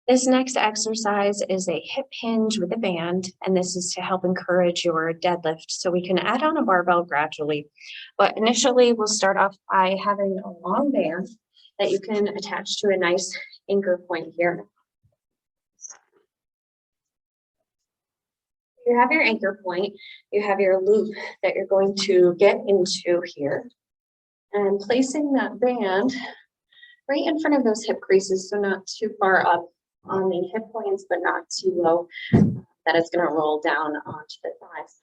This next exercise is a hip hinge with a band, and this is to help encourage your deadlift. So we can add on a barbell gradually, but initially we'll start off by having a long band that you can attach to a nice anchor point here. You have your anchor point, you have your loop that you're going to get into here, and placing that band right in front of those hip creases, so not too far up on the hip points, but not too low that it's going to roll down onto the thighs.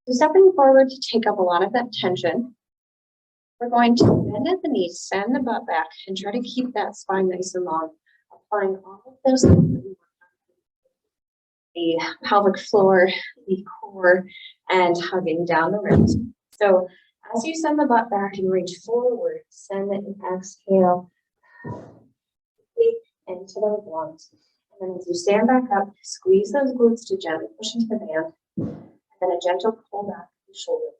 So stepping forward to take up a lot of that tension, we're going to bend at the knees, send the butt back, and try to keep that spine nice and long, applying all of those the pelvic floor, the core, and hugging down the ribs. So as you send the butt back and reach forward, send it and exhale into those lungs. And then as you stand back up, squeeze those glutes to gently push into the band, and then a gentle pull back of the shoulder.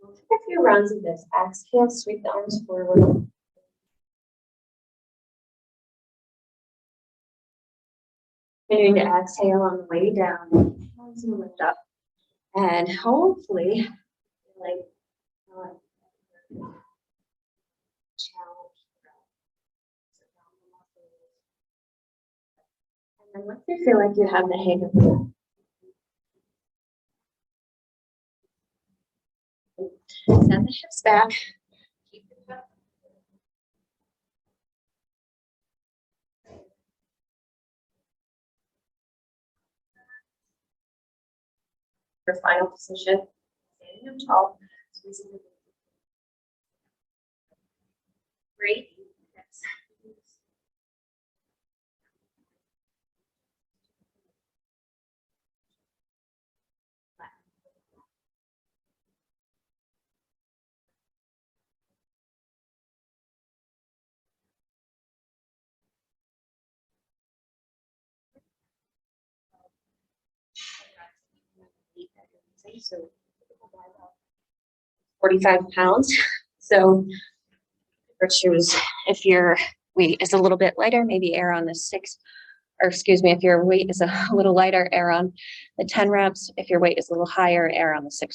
We'll take a few rounds of this. Exhale, sweep the arms forward. Continuing to exhale on the way down, as you lift up, and hopefully, like challenge. And then once you feel like you have the hang of it, send the hips back. Keep it up. Your final position, standing up tall, squeezing the great. Yes. So 45 pounds. So for choose, if your weight is a little bit lighter, maybe err on the 6, or excuse me, if your weight is a little lighter, err on the 10 reps. If your weight is a little higher, err on the 6